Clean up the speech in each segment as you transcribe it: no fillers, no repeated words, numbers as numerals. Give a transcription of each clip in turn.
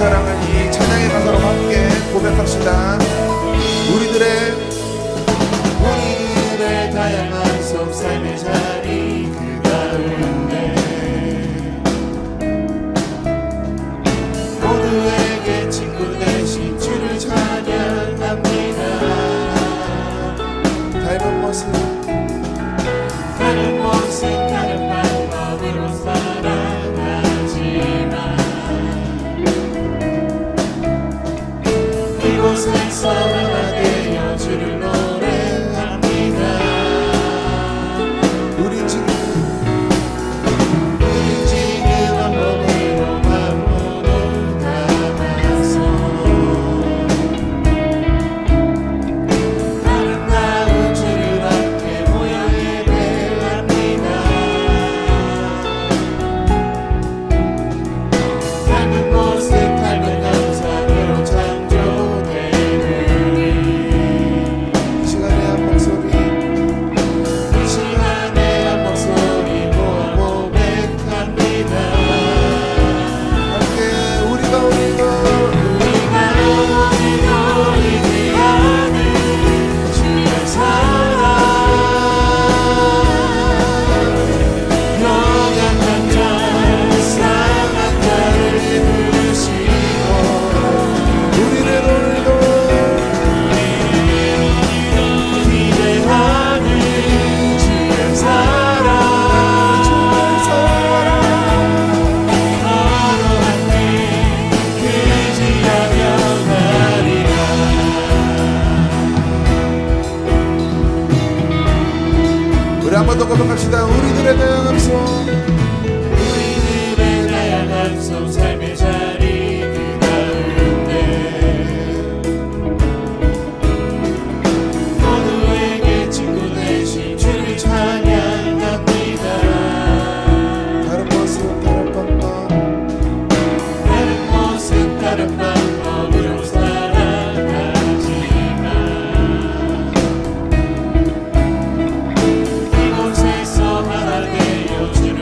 사랑을 이 찬양의 가사로 함께 고백합시다. 우리들의 다양한 속 삶의 자리 그 가운데 모두에게 친구 되신 주를 찬양합니다. 닮은 모습 다른 방법으로 살아가지만 이곳에서 하나 되어 주를 노래합니다. 우린 지금 한 몸으로 마음으로 담아서 아름다운 주를 함께 모여 예배합니다. 닮은 모습 닮은 영상으로 창조된 우리 이 시간에 한 목소리 모아 고백합니다. 함께 우리가 의지하는 주의 사랑 연약한 자 상한 자를 부르시고 우리를 오늘도 기대하는 주의 사랑 서로 함께 의지하며 가리라. 우리 한 번 더 고백합시다. 우리들의 다양한 속 삶의 자리 그 가운데 모두에게 친구 되신 주를 찬양합니다. 다른 방법으로 살아가지만 이곳에서 하나 되어 주를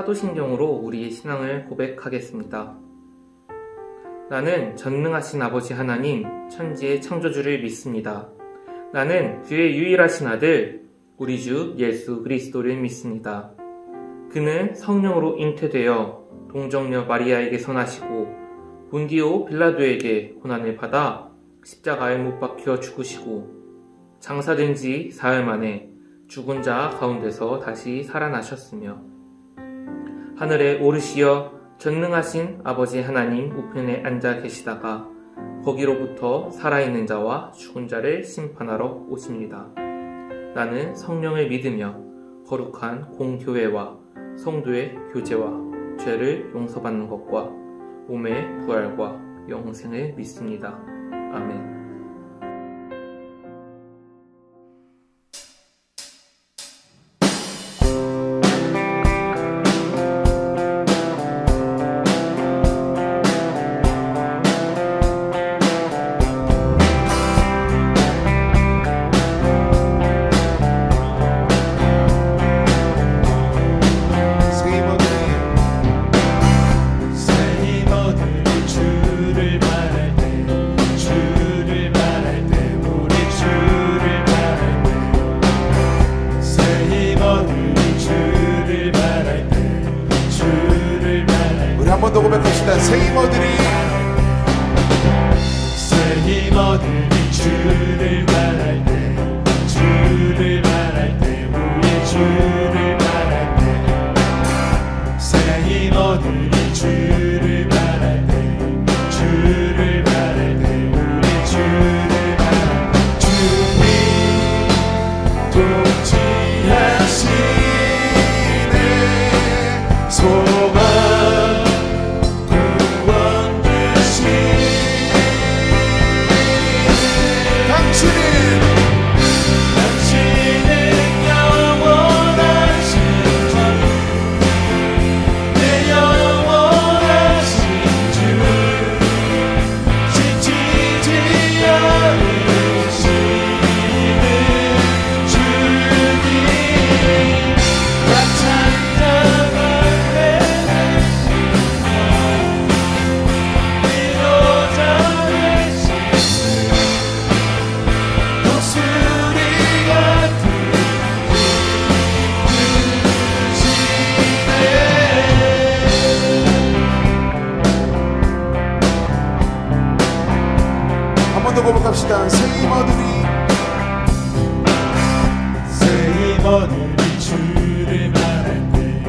사도신경으로 우리의 신앙을 고백하겠습니다. 나는 전능하신 아버지 하나님, 천지의 창조주를 믿습니다. 나는 그의 유일하신 아들, 우리 주 예수 그리스도를 믿습니다. 그는 성령으로 잉태되어 동정녀 마리아에게서 나시고 본디오 빌라도에게 고난을 받아 십자가에 못 박혀 죽으시고 장사된 지 사흘 만에 죽은 자 가운데서 다시 살아나셨으며 하늘에 오르시어 전능하신 아버지 하나님 우편에 앉아 계시다가 거기로부터 살아있는 자와 죽은 자를 심판하러 오십니다. 나는 성령을 믿으며 거룩한 공교회와 성도의 교제와 죄를 용서받는 것과 몸의 부활과 영생을 믿습니다. 아멘. 한 번 더 고백합시다. 새 힘어들이 주를 말할 때, 주를 말할 때, 우리 주를 말할 때, 새 힘어들이 주를 말할 때, 주를 말할 때, 우리 주를 말할 때, 주님 통치하시네 소망 고백합시다. 새 힘어들이 주를 말할 때,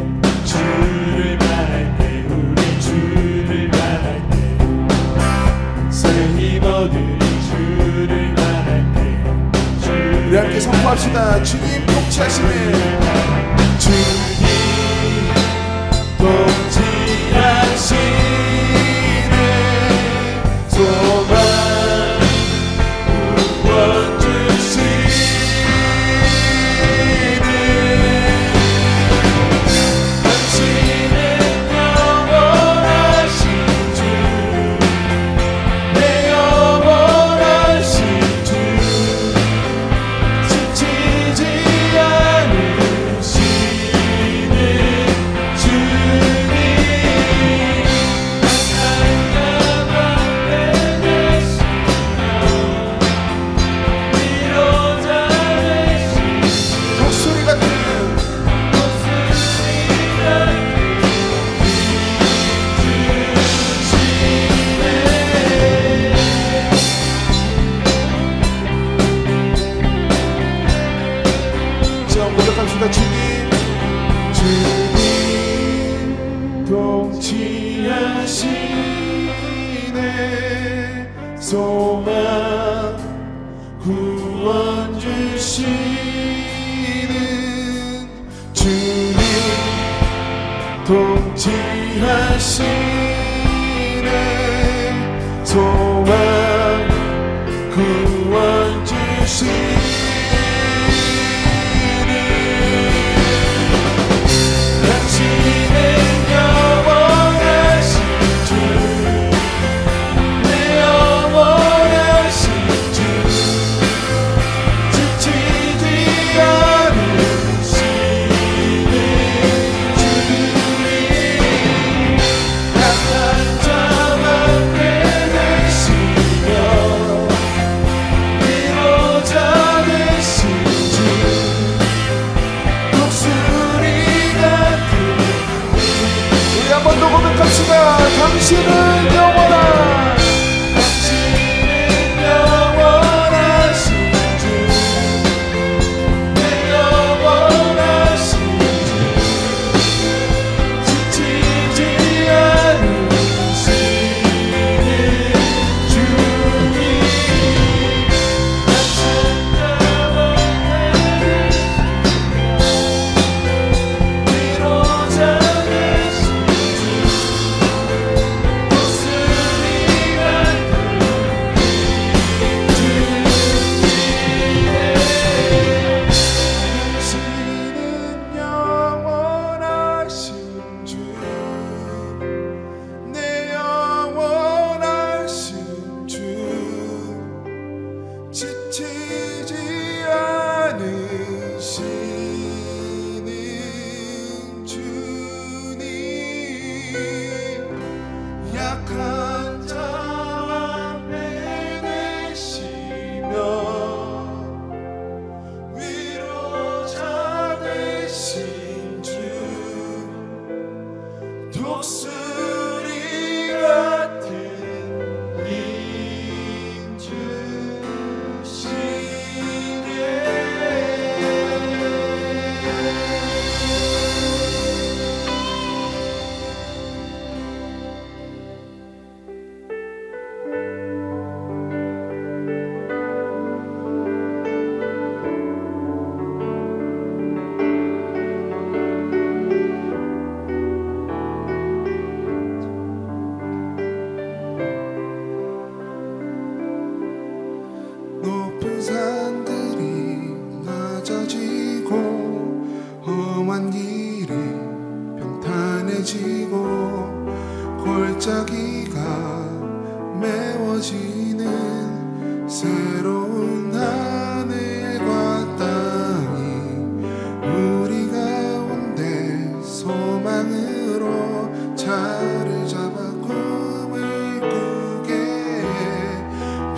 주를 말할 때, 우리 주를 말할 때, 새 힘어들이 주를 말할 때, 우리 함께 선포합시다. 주님 통치하시네, 주님 통치하시네 소망 주님 통치하시네 소망 구원 주시는 주님 통치하시네 소망 구원 주시는 주님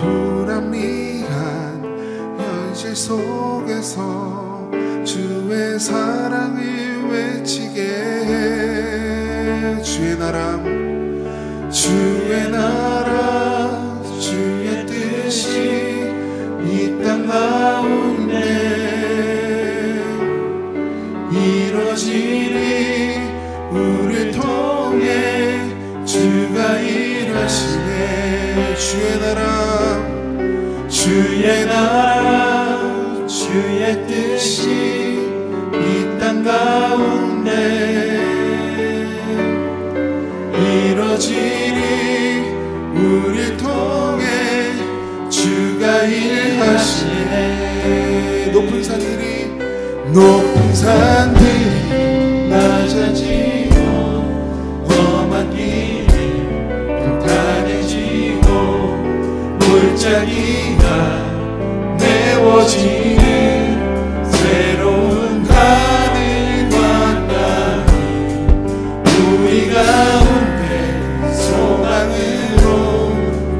불합리한 현실 속에서 주의 사랑을 외치게 해. 주의 나라 주의 뜻이 이 땅 가운데 이루어지리. 우리를 통해 주가 일하시네. 주의 나라 주의 뜻이 이 땅 가운데 이루어지리. 우리를 통해 주가 일하시네. 높은 산들이 낮아지고 험한 길이 평탄해지고 골짜기가 메워지는 새로운 하늘과 땅이 우리 가운데 소망으로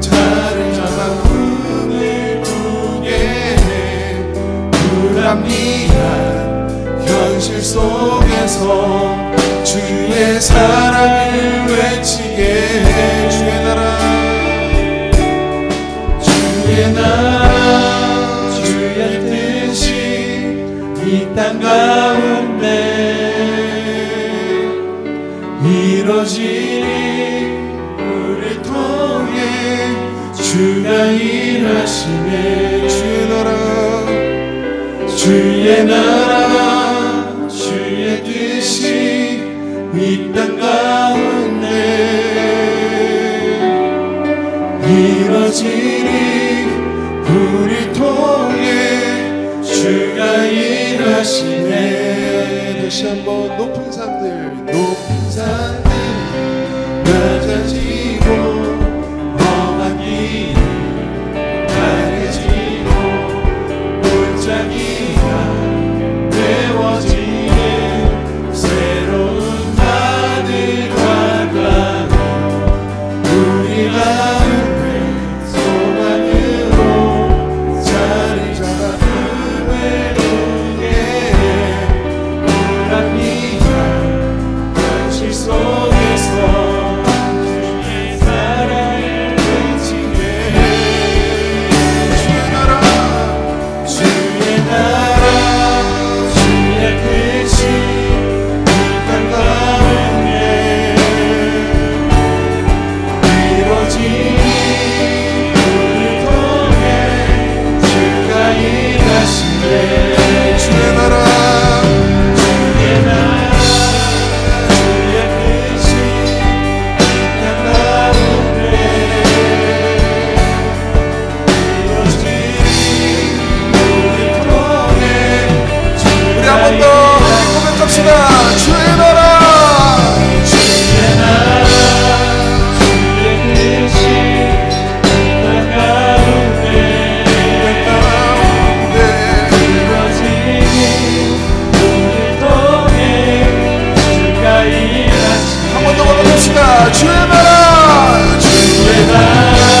자를 잡아 꿈을 꾸게 해. 불합리한 현실 속에서 주의 사랑을 외치게 해. 주의 나라 주의 뜻이 이 땅 가운데 이루어지리. 우리를 통해 주가 일하시네. 주의 나라 주의 뜻이 이 땅 가운데 이루어지리. 우리를 통해 주가 일하시네. 다시 한번 높은 산들 낮아지고 험한 길이 가려지고 골짜기가 메워지는 새로운 하늘과 땅 우리 가운데 소망으로 자리 잡아 꿈을 꾸게 해. 불합리한 현실 속에서 주의 사랑을 외치게 해. 주의 나라 주의 뜻이 이 땅 가운데 이루어지니. 우리를 통해 주가 일하시네. 주의 나라 주의 뜻이 이 땅 가운데 이루어지니. 우리를 통해 우리 한 번 더 고백합시다. 주의 나라 주의 뜻이 이 땅 가운데 이루어지니. 우리를 통해 주가 일하시네. 한 번 더 고백합시다. 주의 나라 주의 뜻이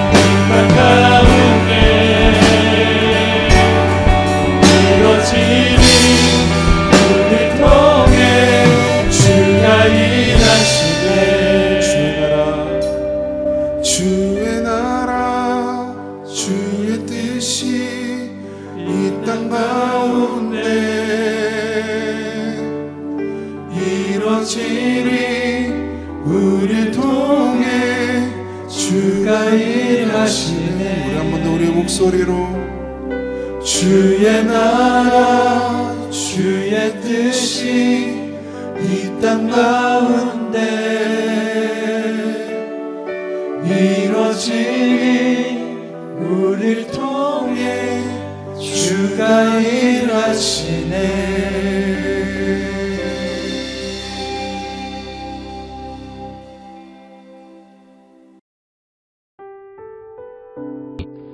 이 땅 가운데 이루어지니. 우리를 통해 주가 일하시네. 주의 나라 주의 뜻이 이 땅 가운데 이루어지니. 우리를 통해 주가 일하시네. 우리 한 번 더 우리의 목소리로 주의 나라 주의 뜻이 이 땅 가운데 이루어지니. 우리를 통해 주가 일하시네.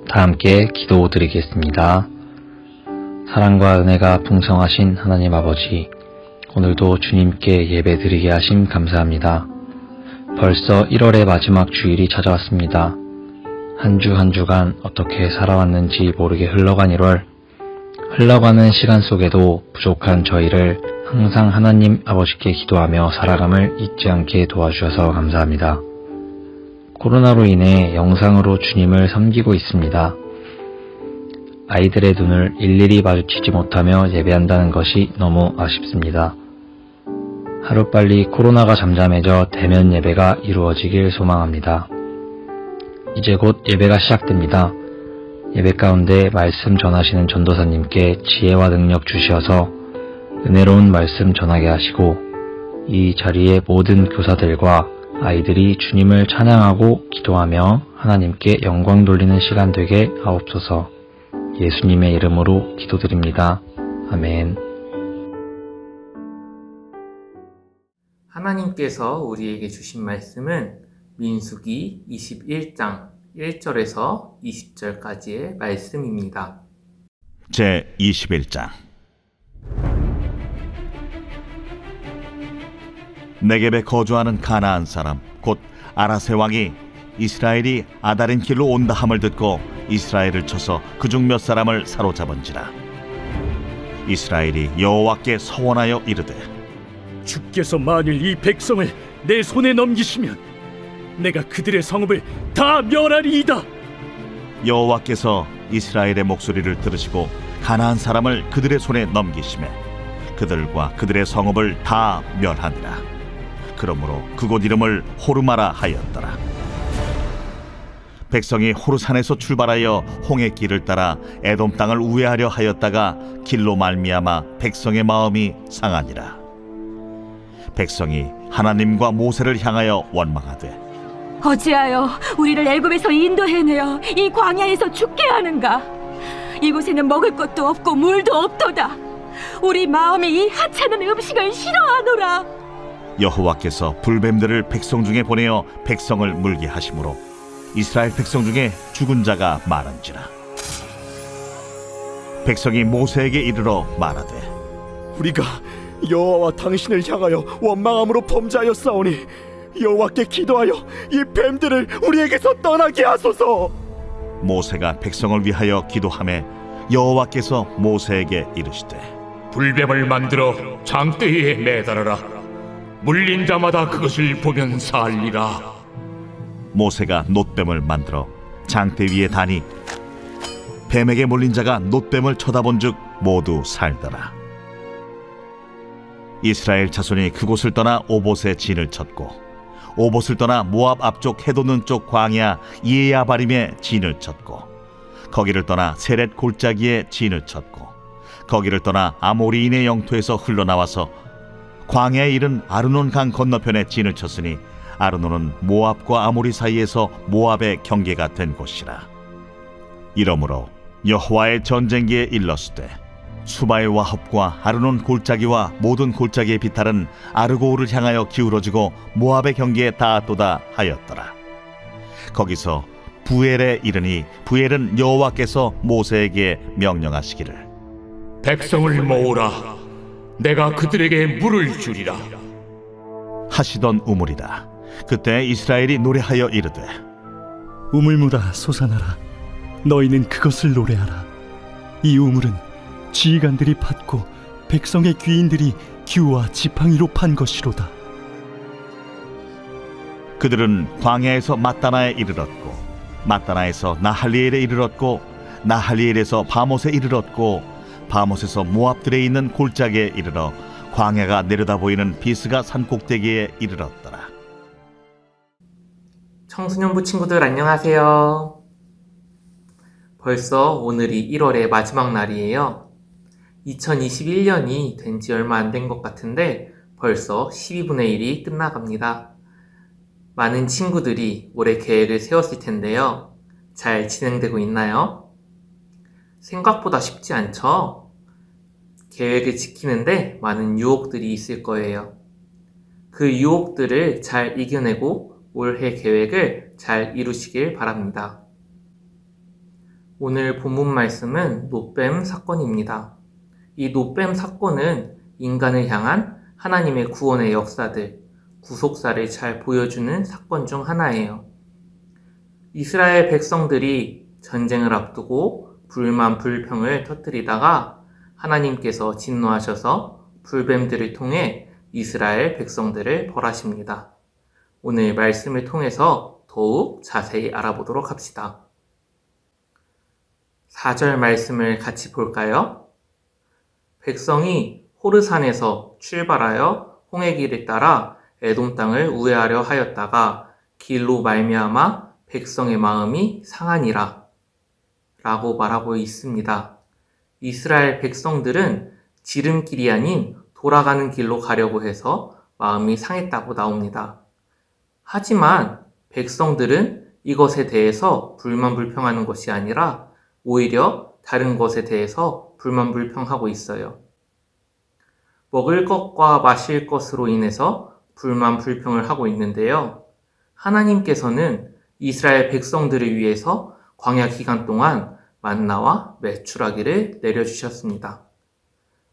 다 함께 기도드리겠습니다. 사랑과 은혜가 풍성하신 하나님 아버지, 오늘도 주님께 예배드리게 하심 감사합니다. 벌써 1월의 마지막 주일이 찾아왔습니다. 한 주 한 주간 어떻게 살아왔는지 모르게 흘러간 1월, 흘러가는 시간 속에도 부족한 저희를 항상 하나님 아버지께 기도하며 살아감을 잊지 않게 도와주셔서 감사합니다. 코로나로 인해 영상으로 주님을 섬기고 있습니다. 아이들의 눈을 일일이 마주치지 못하며 예배한다는 것이 너무 아쉽습니다. 하루빨리 코로나가 잠잠해져 대면 예배가 이루어지길 소망합니다. 이제 곧 예배가 시작됩니다. 예배 가운데 말씀 전하시는 전도사님께 지혜와 능력 주시어서 은혜로운 말씀 전하게 하시고 이 자리의 모든 교사들과 아이들이 주님을 찬양하고 기도하며 하나님께 영광 돌리는 시간 되게 하옵소서. 예수님의 이름으로 기도드립니다. 아멘. 하나님께서 우리에게 주신 말씀은 민수기 21장 1절에서 20절까지의 말씀입니다. 제 21장 네겝에 거주하는 가나안 사람 곧 아라세 왕이 이스라엘이 아다린 길로 온다 함을 듣고 이스라엘을 쳐서 그중 몇 사람을 사로잡은지라. 이스라엘이 여호와께 서원하여 이르되 주께서 만일 이 백성을 내 손에 넘기시면 내가 그들의 성읍을 다 멸하리이다. 여호와께서 이스라엘의 목소리를 들으시고 가나안 사람을 그들의 손에 넘기시매 그들과 그들의 성읍을 다 멸하니라. 그러므로 그곳 이름을 호르마라 하였더라. 백성이 호르산에서 출발하여 홍해 길을 따라 에돔 땅을 우회하려 하였다가 길로 말미암아 백성의 마음이 상하니라. 백성이 하나님과 모세를 향하여 원망하되 어찌하여 우리를 애굽에서 인도해내어 이 광야에서 죽게 하는가? 이곳에는 먹을 것도 없고 물도 없도다. 우리 마음이 이 하찮은 음식을 싫어하노라. 여호와께서 불뱀들을 백성 중에 보내어 백성을 물게 하심으로 이스라엘 백성 중에 죽은 자가 많은지라. 백성이 모세에게 이르러 말하되 우리가 여호와와 당신을 향하여 원망함으로 범죄하였사오니 여호와께 기도하여 이 뱀들을 우리에게서 떠나게 하소서. 모세가 백성을 위하여 기도하매 여호와께서 모세에게 이르시되 불뱀을 만들어 장대 위에 매달아라. 물린 자마다 그것을 보면 살리라. 모세가 놋뱀을 만들어 장대 위에 다니 뱀에게 물린 자가 놋뱀을 쳐다본즉 모두 살더라. 이스라엘 자손이 그곳을 떠나 오봇에 진을 쳤고 오봇을 떠나 모압 앞쪽 해돋는 쪽 광야 이에야바림에 진을 쳤고 거기를 떠나 세렛 골짜기에 진을 쳤고 거기를 떠나 아모리인의 영토에서 흘러나와서 광야에 이른 아르논 강 건너편에 진을 쳤으니 아르논은 모압과 아모리 사이에서 모압의 경계가 된 곳이라. 이러므로 여호와의 전쟁기에 일렀으되 수바의 와합과 아르논 골짜기와 모든 골짜기의 비탈은 아르고우를 향하여 기울어지고 모압의 경계에 닿았도다 하였더라. 거기서 부엘에 이르니 부엘은 여호와께서 모세에게 명령하시기를 백성을 모으라. 내가 그들에게 물을 주리라 하시던 우물이라. 그때 이스라엘이 노래하여 이르되 우물무다 솟아나라. 너희는 그것을 노래하라. 이 우물은 지휘관들이 팠고 백성의 귀인들이 규와 지팡이로 판 것이로다. 그들은 광야에서 mat다나에 이르렀고 mat다나에서 나할리엘에 이르렀고 나할리엘에서 바못에 이르렀고 바못에서 모압들에 있는 골짜기에 이르러 광야가 내려다 보이는 비스가 산 꼭대기에 이르렀더라. 청소년부 친구들 안녕하세요. 벌써 오늘이 1월의 마지막 날이에요. 2021년이 된 지 얼마 안 된 것 같은데 벌써 12분의 1이 끝나갑니다. 많은 친구들이 올해 계획을 세웠을 텐데요. 잘 진행되고 있나요? 생각보다 쉽지 않죠? 계획을 지키는데 많은 유혹들이 있을 거예요. 그 유혹들을 잘 이겨내고 올해 계획을 잘 이루시길 바랍니다. 오늘 본문 말씀은 놋뱀 사건입니다. 이 놋뱀 사건은 인간을 향한 하나님의 구원의 역사들, 구속사를 잘 보여주는 사건 중 하나예요. 이스라엘 백성들이 전쟁을 앞두고 불만 불평을 터뜨리다가 하나님께서 진노하셔서 불뱀들을 통해 이스라엘 백성들을 벌하십니다. 오늘 말씀을 통해서 더욱 자세히 알아보도록 합시다. 4절 말씀을 같이 볼까요? 백성이 호르산에서 출발하여 홍해길을 따라 에돔 땅을 우회하려 하였다가 길로 말미암아 백성의 마음이 상하니라 라고 말하고 있습니다. 이스라엘 백성들은 지름길이 아닌 돌아가는 길로 가려고 해서 마음이 상했다고 나옵니다. 하지만 백성들은 이것에 대해서 불만불평하는 것이 아니라 오히려 다른 것에 대해서 불만불평하고 있어요. 먹을 것과 마실 것으로 인해서 불만불평을 하고 있는데요. 하나님께서는 이스라엘 백성들을 위해서 광야 기간 동안 만나와 메추라기를 내려주셨습니다.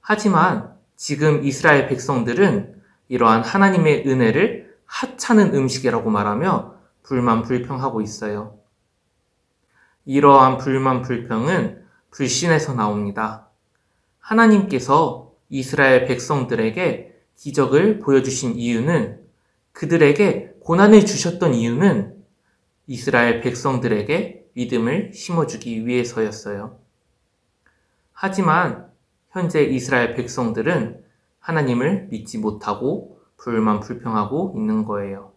하지만 지금 이스라엘 백성들은 이러한 하나님의 은혜를 하찮은 음식이라고 말하며 불만불평하고 있어요. 이러한 불만불평은 불신에서 나옵니다. 하나님께서 이스라엘 백성들에게 기적을 보여주신 이유는, 그들에게 고난을 주셨던 이유는 이스라엘 백성들에게 믿음을 심어주기 위해서였어요. 하지만 현재 이스라엘 백성들은 하나님을 믿지 못하고 불만불평하고 있는 거예요.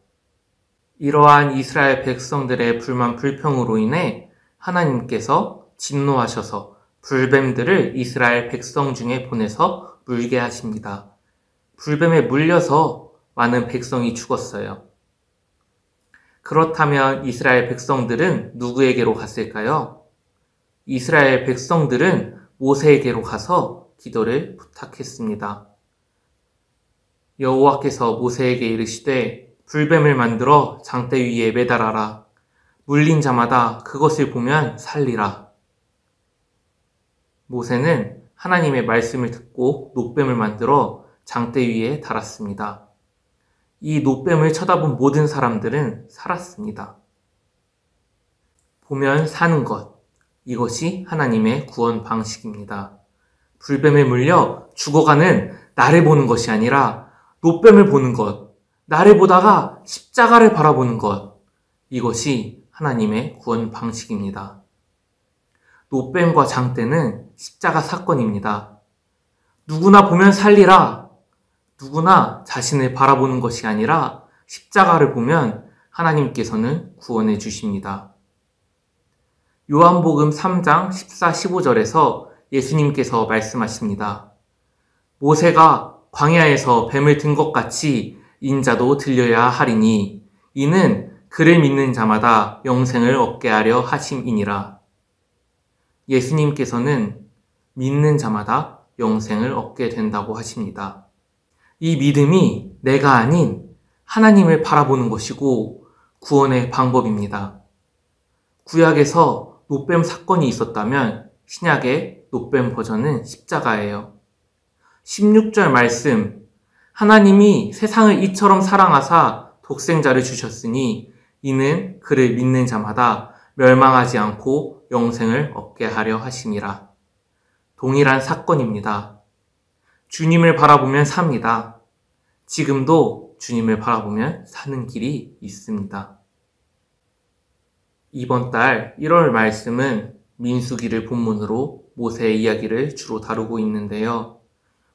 이러한 이스라엘 백성들의 불만불평으로 인해 하나님께서 진노하셔서 불뱀들을 이스라엘 백성 중에 보내서 물게 하십니다. 불뱀에 물려서 많은 백성이 죽었어요. 그렇다면 이스라엘 백성들은 누구에게로 갔을까요? 이스라엘 백성들은 모세에게로 가서 기도를 부탁했습니다. 여호와께서 모세에게 이르시되 불뱀을 만들어 장대 위에 매달아라. 물린 자마다 그것을 보면 살리라. 모세는 하나님의 말씀을 듣고 놋뱀을 만들어 장대 위에 달았습니다. 이 놋뱀을 쳐다본 모든 사람들은 살았습니다. 보면 사는 것, 이것이 하나님의 구원 방식입니다. 불뱀에 물려 죽어가는 나를 보는 것이 아니라 놋뱀을 보는 것, 나를 보다가 십자가를 바라보는 것, 이것이 하나님의 구원 방식입니다. 놋뱀과 장대는 십자가 사건입니다. 누구나 보면 살리라. 누구나 자신을 바라보는 것이 아니라 십자가를 보면 하나님께서는 구원해 주십니다. 요한복음 3장 14, 15절에서 예수님께서 말씀하십니다. 모세가 광야에서 뱀을 든 것 같이 인자도 들려야 하리니 이는 그를 믿는 자마다 영생을 얻게 하려 하심이니라. 예수님께서는 믿는 자마다 영생을 얻게 된다고 하십니다. 이 믿음이 내가 아닌 하나님을 바라보는 것이고 구원의 방법입니다. 구약에서 놋뱀 사건이 있었다면 신약의 놋뱀 버전은 십자가예요. 16절 말씀, 하나님이 세상을 이처럼 사랑하사 독생자를 주셨으니 이는 그를 믿는 자마다 멸망하지 않고 영생을 얻게 하려 하심이라. 동일한 사건입니다. 주님을 바라보면 삽니다. 지금도 주님을 바라보면 사는 길이 있습니다. 이번 달 1월 말씀은 민수기를 본문으로 모세의 이야기를 주로 다루고 있는데요.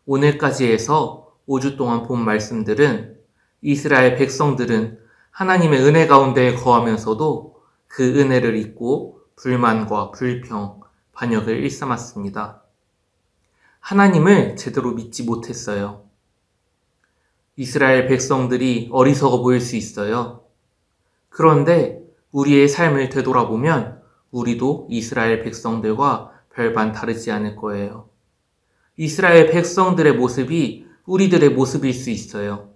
오늘까지 해서 5주 동안 본 말씀들은 이스라엘 백성들은 하나님의 은혜 가운데 거하면서도 그 은혜를 잊고 불만과 불평, 반역을 일삼았습니다. 하나님을 제대로 믿지 못했어요. 이스라엘 백성들이 어리석어 보일 수 있어요. 그런데 우리의 삶을 되돌아보면 우리도 이스라엘 백성들과 별반 다르지 않을 거예요. 이스라엘 백성들의 모습이 우리들의 모습일 수 있어요.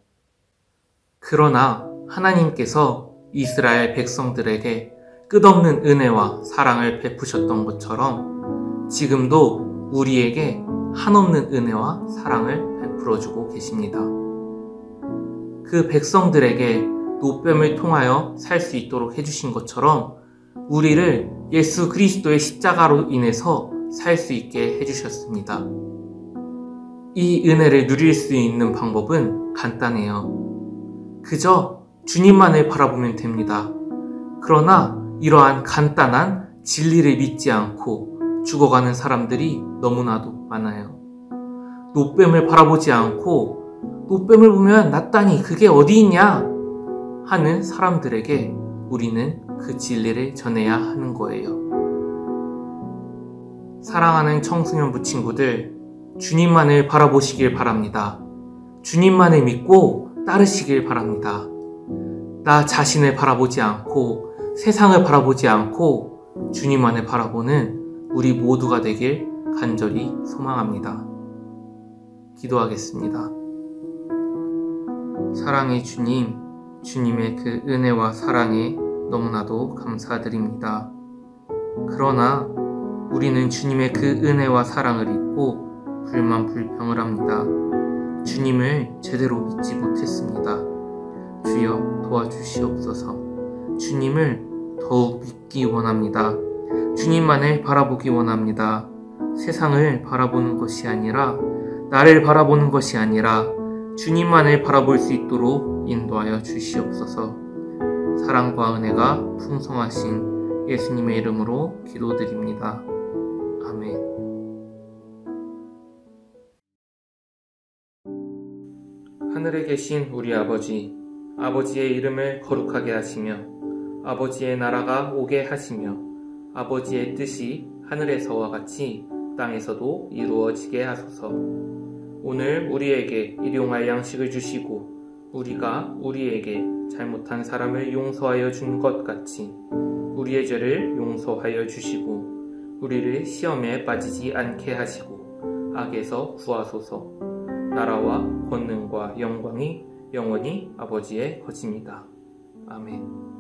그러나 하나님께서 이스라엘 백성들에게 끝없는 은혜와 사랑을 베푸셨던 것처럼 지금도 우리에게 한없는 은혜와 사랑을 베풀어주고 계십니다. 그 백성들에게 노뱀을 통하여 살 수 있도록 해주신 것처럼 우리를 예수 그리스도의 십자가로 인해서 살 수 있게 해주셨습니다. 이 은혜를 누릴 수 있는 방법은 간단해요. 그저 주님만을 바라보면 됩니다. 그러나 이러한 간단한 진리를 믿지 않고 죽어가는 사람들이 너무나도 많아요. 노뱀을 바라보지 않고 노뱀을 보면 낫다니 그게 어디 있냐 하는 사람들에게 우리는 그 진리를 전해야 하는 거예요. 사랑하는 청소년부 친구들, 주님만을 바라보시길 바랍니다. 주님만을 믿고 따르시길 바랍니다. 나 자신을 바라보지 않고 세상을 바라보지 않고 주님만을 바라보는 우리 모두가 되길 간절히 소망합니다. 기도하겠습니다. 사랑의 주님, 주님의 그 은혜와 사랑에 너무나도 감사드립니다. 그러나 우리는 주님의 그 은혜와 사랑을 잊고 불만불평을 합니다. 주님을 제대로 믿지 못했습니다. 주여 도와주시옵소서. 주님을 더욱 믿기 원합니다. 주님만을 바라보기 원합니다. 세상을 바라보는 것이 아니라 나를 바라보는 것이 아니라 주님만을 바라볼 수 있도록 인도하여 주시옵소서. 사랑과 은혜가 풍성하신 예수님의 이름으로 기도드립니다. 아멘. 하늘에 계신 우리 아버지, 아버지의 이름을 거룩하게 하시며 아버지의 나라가 오게 하시며 아버지의 뜻이 하늘에서와 같이 땅에서도 이루어지게 하소서. 오늘 우리에게 일용할 양식을 주시고 우리가 우리에게 잘못한 사람을 용서하여 준 것 같이 우리의 죄를 용서하여 주시고 우리를 시험에 빠지지 않게 하시고 악에서 구하소서. 나라와 권능과 영광이 영원히 아버지의 것입니다. 아멘.